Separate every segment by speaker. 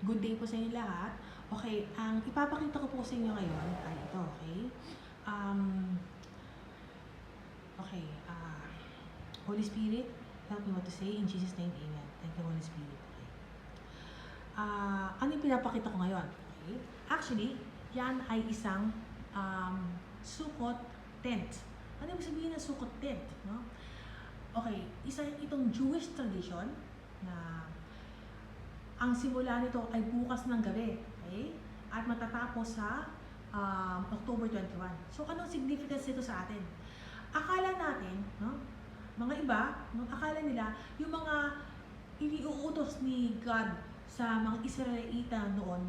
Speaker 1: Good day po sa inyo lahat. Okay, ang ipapakita ko po sa inyo ngayon ay ito, okay? Um, okay, Holy Spirit, help me what to say. In Jesus' name, Amen. Thank you, Holy Spirit. Okay. Ano yung pinapakita ko ngayon? Okay? Actually, yan ay isang Sukkot tent. Ano yung sabihin ng Sukkot tent? No? Okay, itong Jewish tradition na ang simula nito ay bukas ng gabi, okay? At matatapos sa October 21. So, anong significance nito sa atin? Akala natin, no? Mga iba, no? Akala nila, yung mga iniuutos ni God sa mga Israelita noon,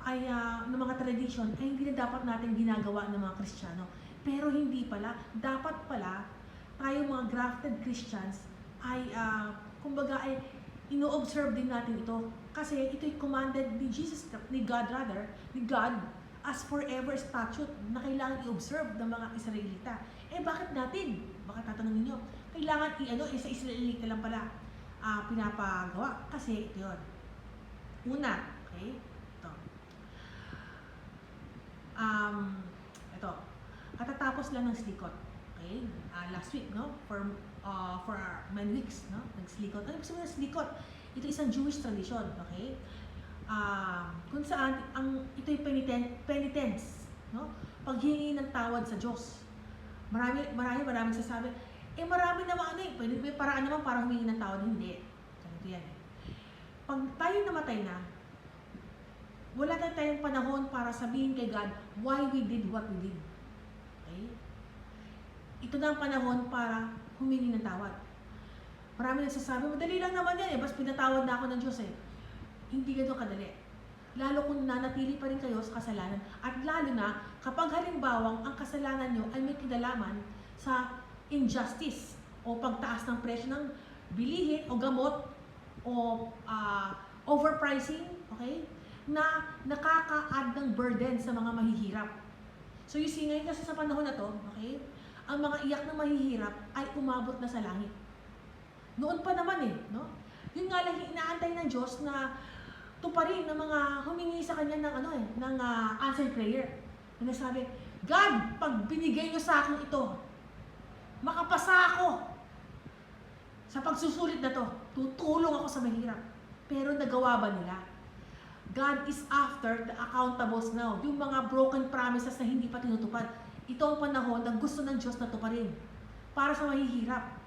Speaker 1: ay ng mga tradition, ay hindi na dapat natin ginagawa ng mga Kristiyano. Pero hindi pala. Dapat pala, tayo mga grafted Christians, ay, kumbaga ay, ino-observe din natin ito kasi ito'y commanded ni God as forever statute na kailangan i-observe ng mga Israelita. Bakit natin? Bakit tatanungin nyo? Kailangan sa Israelita lang pala pinapagawa kasi ito yun. Una, okay? Ito. Katatapos lang ng slikot. Okay? Last week, no? For many weeks, no? Nagslikot. Ano sabihin ng slikot? Ito isang Jewish tradition, okay? Kung saan ito'y penitence, no? Paghingi ng tawad sa Diyos. Maraming sasabi, marami naman may paraan naman para humingi ng tawad, hindi. Ganito yan. Pag tayo namatay na, wala na tayong panahon para sabihin kay God why we did what we did. Okay? Ito na ang panahon para humingi ng tawad. Marami nagsasabi, madali lang naman yan basta pinatawad na ako ng Diyos Hindi ganito kadali. Lalo kung nanatili pa rin kayo sa kasalanan. At lalo na, kapag halimbawang ang kasalanan nyo ay may kinalaman sa injustice o pagtaas ng presyo ng bilihin o gamot o overpricing, okay? Na nakaka-add ng burden sa mga mahihirap. So you see, ngayon kasi sa panahon na to, okay? Ang mga iyak ng mahihirap ay umabot na sa langit. Noon pa naman no? Yun nga lang inaantay ng Diyos na tuparin ng mga humingi sa Kanya ng answered prayer. Na sabi, God, pag binigay nyo sa akin ito, makapasa ako sa pagsusulit na to, tutulong ako sa mahirap. Pero nagawa ba nila? God is after the accountables now. Yung mga broken promises na hindi pa tinutupad. Ito ang panahon na gusto ng Diyos na tuparin para sa mahihirap.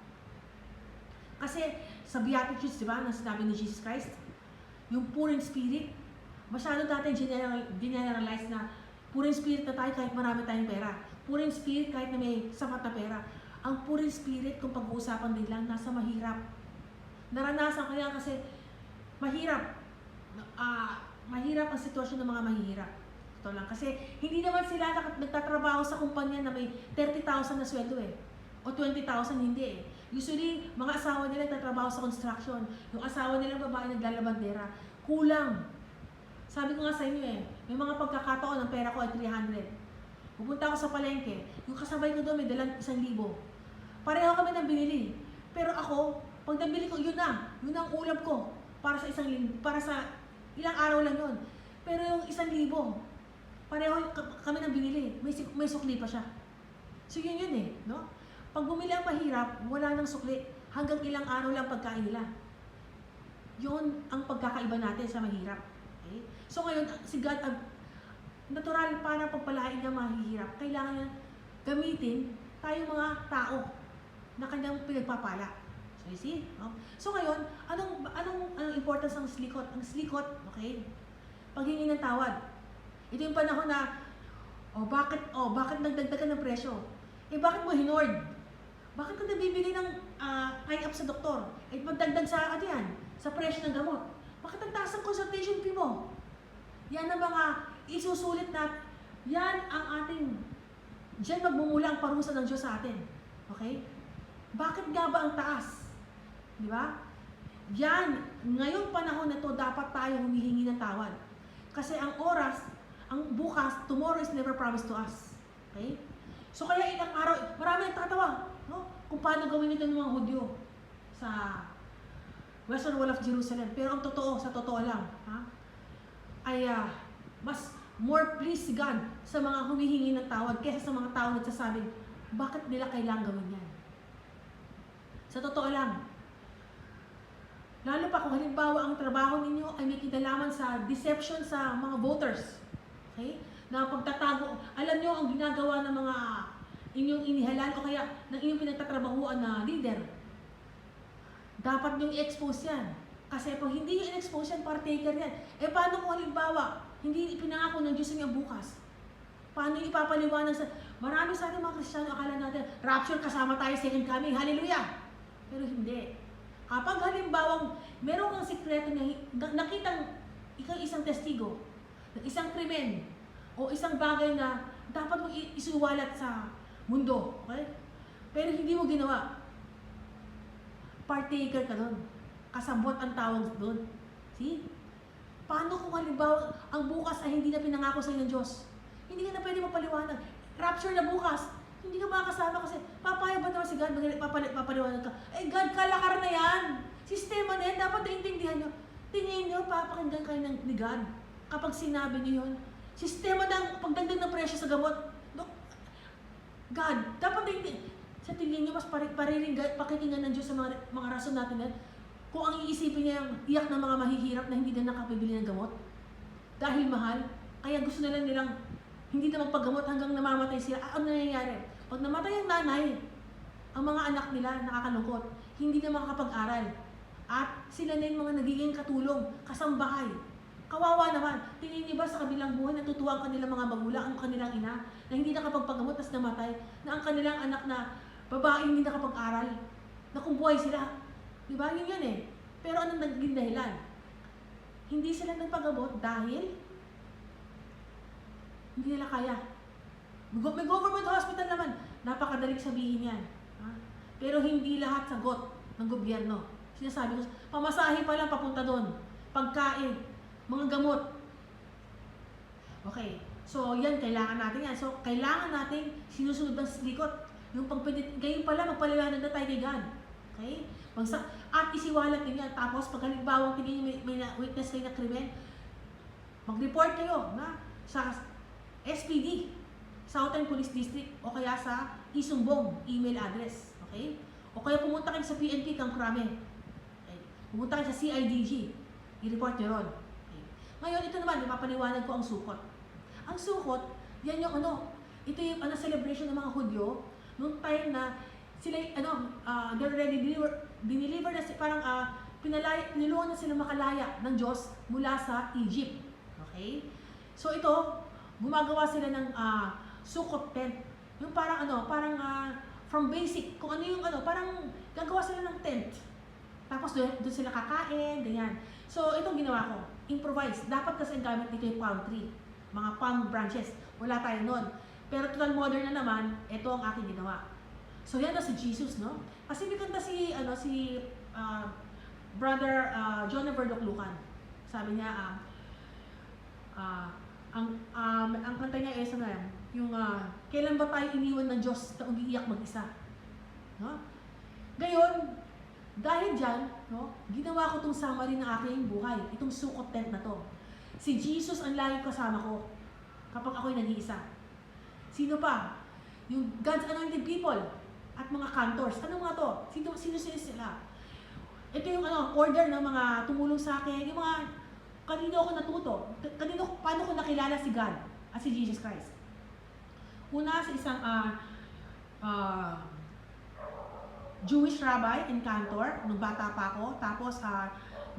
Speaker 1: Kasi sa Beatitudes, di ba, na sinabi ni Jesus Christ, yung poor in spirit, masyado natin generalize na poor in spirit na tayo kahit marami tayong pera. Poor in spirit kahit na may sapat na pera. Ang poor in spirit, kung pag-uusapan din lang, nasa mahirap. Naranasan ko yan kasi mahirap. Mahirap ang sitwasyon ng mga mahihirap. Ito lang. Kasi hindi naman sila nagtatrabaho sa kumpanya na may 30,000 na sweldo o 20,000 hindi Usually, mga asawa nila nagtatrabaho sa construction. Yung asawa nilang babae naglalabandera. Kulang. Sabi ko nga sa inyo may mga pagkakataon ng pera ko ay 300. Pupunta ako sa palengke. Yung kasabay ko doon may dalang 1,000. Pareho kami nang binili. Pero ako, pag nabili ko, yun na. Yun ang ulam ko. Para sa ilang araw lang yun. Pero yung 1,000, pareho kami nang binili. May sukli pa siya. So yun no? Pag bumili ang mahirap, wala nang sukli. Hanggang ilang araw lang pagkain nila. Yun ang pagkakaiba natin sa mahirap. Okay? So ngayon, si God, natural para pagpalain niya mahihirap, kailangan niya gamitin tayo mga tao na kanyang pinagpapala. So you see? No? So ngayon, anong importance ng slikot? Ang slikot, okay? Paghingi ng tawad. Ito yung panahon na, bakit nagdagdagan ng presyo? Bakit mo hinord? Bakit ka nabibili ng tie-up sa doktor? Magdagdag sa sa presyo ng gamot. Bakit ang taas ang consultation fee mo? Yan ang mga isusulit na, yan ang ating, diyan magmumula ang parusa ng Diyos sa atin. Okay? Bakit nga ba ang taas? Di ba? Yan, ngayong panahon na to, dapat tayo humihingi ng tawad. Kasi ang oras, ang bukas, tomorrow is never promised to us. Okay? So kaya ilang araw, marami nagtatawa, no? Kung paano gawin ito ng mga Hudyo sa Western Wall of Jerusalem. Pero ang totoo, sa totoo lang, ha? Ay mas more pleased si God sa mga humihingi ng tawad kaysa sa mga tao nagsasabing, bakit nila kailangan gawin yan? Sa totoo lang. Lalo pa kung halimbawa ang trabaho ninyo ay may kinalaman sa deception sa mga voters. Okay? Na pagtatago, alam nyo ang ginagawa ng mga inyong inihalal o kaya ng inyong pinagtatrabahuan na leader. Dapat nyong i-expose yan. Kasi kung hindi nyo in-expose yan, partaker yan. Eh paano kung halimbawa, hindi ipinangako ng Diyos niya bukas? Paano ipapaliwanag sa... Marami sa ating mga Kristiyano, akala natin, rapture kasama tayo, second coming, hallelujah! Pero hindi. Kapag halimbawang meron kang sikreto na nakitang ikaw isang testigo, ng isang krimen, o isang bagay na dapat mo isuwalat sa mundo, okay? Pero hindi mo ginawa, partaker ka doon. Kasabot ang tawag doon. See? Paano kung halimbawa ang bukas ay hindi na pinangako sa ng Diyos? Hindi ka na pwede mapaliwanag. Rapture na bukas, hindi ka makakasama kasi papayag ba naman si God papaliwanag ka? Eh God, kalakar na yan. Sistema na yan, dapat naintindihan nyo. Tingin nyo, papakinggan kayo ni God kapag sinabi nyo yun. Sistema ng pagdagdag ng presyo sa gamot. God, dapat naintindihan. Sa tingin nyo, mas pakikinggan ng Diyos sa mga rason natin yan. Kung ang iisipin niya yung iyak ng mga mahihirap na hindi na nakapibili ng gamot. Dahil mahal, kaya gusto nila nilang hindi na magpagamot hanggang namamatay sila. Ano nangyayari? Pag namatay ang nanay, ang mga anak nila nakakalungkot. Hindi na makakapag-aral. At sila na yung mga nagiging katulong, kasambahay. Kawawa naman. Tingin niyo ba sa kabilang buhay natutuwa ang kanilang mga magulang, ang kanilang ina, na hindi nakapagpagamot tas namatay, na ang kanilang anak na babae hindi nakapag-aral, na kung buhay sila. Diba? Yun yan eh. Pero anong naging dahilan? Hindi sila nagpagamot dahil hindi nila kaya. May government hospital naman. Napakadaling sabihin yan. Ha? Pero hindi lahat sagot ng gobyerno. Sinasabi ko, pamasahe pa lang papunta doon. Pagkain, mga gamot. Okay. So, yan, kailangan natin yan. So, kailangan natin sinusunod ng likot. Yung ngayon pala, magpaliwanag na tayo kay God. Okay? At isiwalat din yan. Tapos, pag halimbawa tingin nyo may witness kayo na krimen, mag-report kayo na sa SPD, Southern Police District, o kaya sa Isumbong email address. Okay? O kaya pumunta kayo sa PNP, Kamkrame. Okay? Pumunta kayo sa CIDG. I-report nyo ron. Okay? Ngayon, ito naman, mapapaliwanag ko ang sukot. Ang sukot, yan yung ito yung celebration ng mga Hudyo, nung time na sila, they're already diniliver na, parang pinilungan na sila makalaya ng Diyos mula sa Egypt. Okay? So ito, gumagawa sila ng Sukkot tent. Yung parang from basic, kung ano yung parang gagawa sila ng tent. Tapos doon sila kakain, ganyan. So itong ginawa ko, improvise. Dapat kasi ang gamit dito yung palm tree, mga palm branches. Wala tayo nun. Pero total modern na naman, ito ang aking ginawa. So yan na si Jesus, no? Kasi may kanta si Brother John Verdoklukan. Sabi niya, ang kanta niya is yung kailan ba tayo iniwan ng Diyos na umiiyak mag-isa? No? Ngayon, dahil dyan, no, ginawa ko itong summary ng aking buhay, itong Sukkot tent na to. Si Jesus ang lagi kasama ko kapag ako'y nag-iisa. Sino pa? Yung God's anointed people at mga cantors. Ano nga to? Sino sila? Ito yung order ng mga tumulong sa akin, yung mga kanino ako natuto, paano ko nakilala si God at si Jesus Christ. Una sa isang Jewish rabbi and cantor, nung bata pa ako. Tapos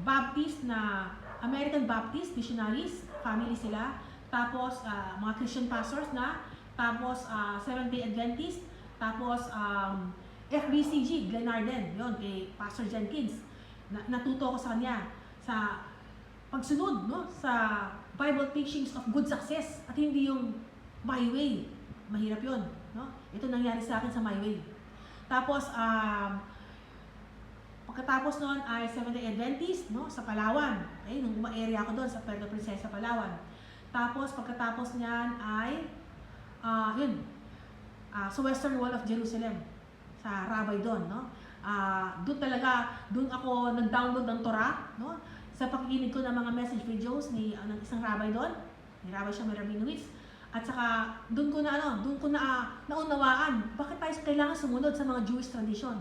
Speaker 1: Baptist na, American Baptist, missionaries, family sila. Tapos mga Christian pastors na. Tapos Seventh-day Adventist. Tapos FBCG, Glenarden, yon kay Pastor Jenkins. Natuto ko sa kanya sa pagsunod, no, sa Bible teachings of good success at hindi yung my way. Mahirap yun, no? Ito nangyari sa akin sa my way. Tapos pagkatapos noon ay Seventh-day Adventist, no, sa Palawan. Okay, nung area ako doon sa Puerto Princesa, Palawan. Tapos pagkatapos niyan ay sa Western Wall of Jerusalem, sa rabbi doon, no? Doon ako nag-download ng Torah, no? Sa pakikinig ko ng mga message videos ng isang rabbi doon. May rabbi siya, may Rabinowitz. At saka doon ko naunawaan bakit tayo kailangan sumunod sa mga Jewish tradition.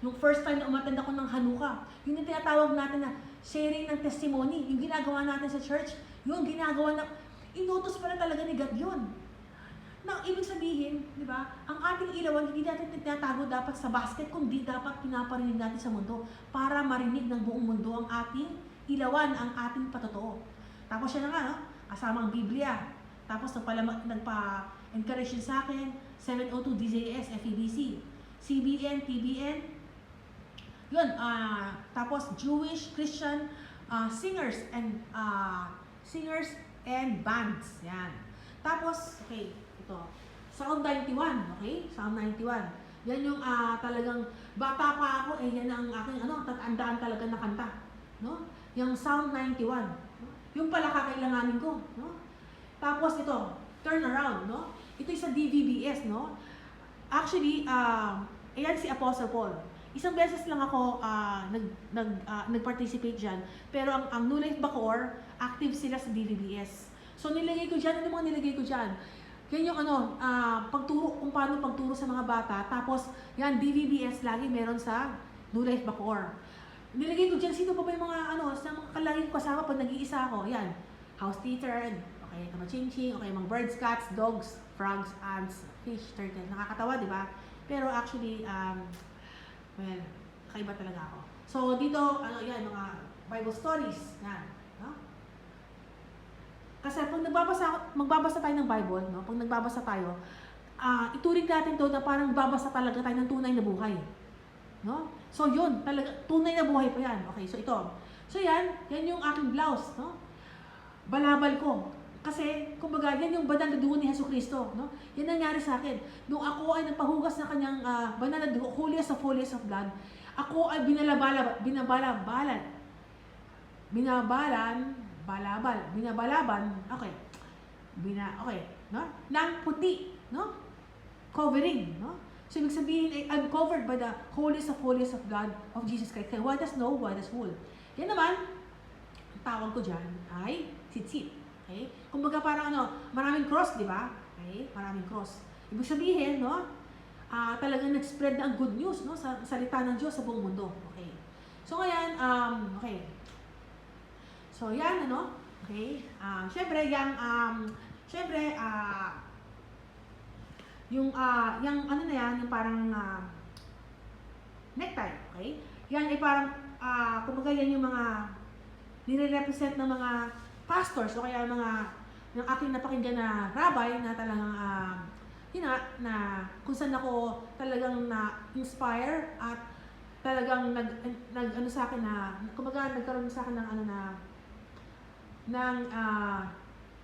Speaker 1: Yung first time na umattend ako ng Hanukkah, yun yung tinatawag natin na sharing ng testimony. Yung ginagawa natin sa church, yung ginagawa na inutos pala talaga ni God yun. Na ibig sabihin, di ba, ang ating ilawan, hindi natin tinatago dapat sa basket, kundi dapat pinaparinig natin sa mundo para marinig ng buong mundo ang ating ilawan, ang ating patotoo. Tapos siya na nga, no? Kasama ang Biblia. Tapos nagpa-encourage yun sa akin, 702 DJS, FEBC, CBN, TBN, yun, tapos Jewish, Christian, singers and bands, yan. Tapos, okay, ito, Psalm 91, okay, Psalm 91, yan yung talagang, bata pa ako, yan ang aking, tatandaan talaga na kanta, no? Yung Psalm 91, no? Yung pala kakailanganin ko, no? Tapos ito, turn around, no? Ito yung sa DVBS, no? Actually, ayan si Apostle Paul. Isang beses lang ako nag-participate dyan. Pero ang New Life Bacoor, active sila sa DVBS. So nilagay ko dyan, ano mga nilagay ko dyan? Yan yung pagturo, kung paano pagturo sa mga bata. Tapos, yan, DVBS lagi meron sa New Life Bacoor. Nilagay ko dyan, sino pa ba yung mga, sa mga kalaging kasama pag nag-iisa ako? Yan, house teeter, okay, kamaching-ching, okay, mga birds, cats, dogs, frogs, ants, fish, turtle. Nakakatawa, di ba? Pero actually, well, kakaiba talaga ako. So, dito, yan, mga Bible stories, yan, no? Kasi pag magbabasa tayo ng Bible, no? Pag nagbabasa tayo, ituring natin to na parang babasa talaga tayo ng tunay na buhay. No? So, yun, talaga, tunay na buhay pa yan. Okay, so ito. So, yan yung aking blouse, no? Balabal ko. Kasi, kumbaga, yan yung banal na dugo ni Jesucristo, no? Yan nangyari sa akin. Nung ako ay nagpahugas ng kanyang banal na dugo, holiest of blood, ako ay no? Ng puti, no? Covering, no? So, ibig sabihin ay I'm covered by the holiest of blood of Jesus Christ. Kaya white as snow, white as wool. Yan naman, ang tawag ko dyan ay tzitzit. Okay? Kumbaga parang maraming cross, di ba? Okay? Maraming cross. Ibig sabihin, no? Talagang nag-spread na ang good news, no? Sa salita ng Diyos sa buong mundo. Okay. So ngayon, okay. So yan, Okay. Syempre, yung yung parang necktie, okay? Yan ay parang, kumbaga yan yung mga nire-represent ng mga pastors o kaya ng aking napakinggan na rabbi na talagang na kung saan ako talagang na-inspire at talagang nag sa akin na kumbaga nagkaroon sa akin ng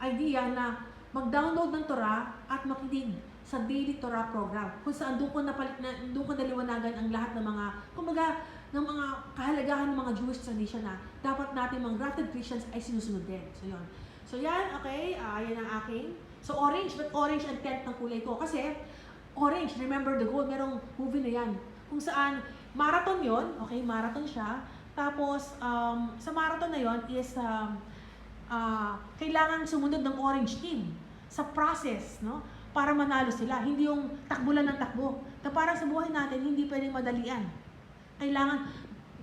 Speaker 1: idea na mag-download ng Torah at makinig sa daily Torah program kung saan doon ko naliwanagan ang lahat ng mga kumbaga ng mga kahalagahan ng mga Jewish tradition na dapat natin mga grafted Christians ay sinusunod din. So yun. So yan, okay, yan ang aking. So orange, but orange ang tent ng kulay ko. Kasi orange, remember the goal, merong movie na yan. Kung saan, marathon yon, okay, marathon siya. Tapos, sa marathon na yon is, kailangan sumunod ng orange team sa process, no? Para manalo sila. Hindi yung takbo lang ng takbo. Na parang sa buhay natin, hindi pwedeng madalian. Kailangan,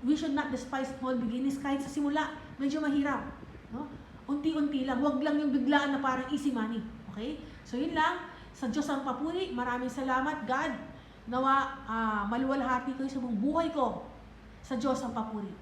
Speaker 1: we should not despise small beginnings. Kahit sa simula, medyo mahirap. No? Unti-unti lang. Huwag lang yung biglaan na parang easy money. Okay? So yun lang. Sa Diyos ang papuri. Maraming salamat, God. Nawa, maluwalhati ko sa buong buhay ko. Sa Diyos ang papuri.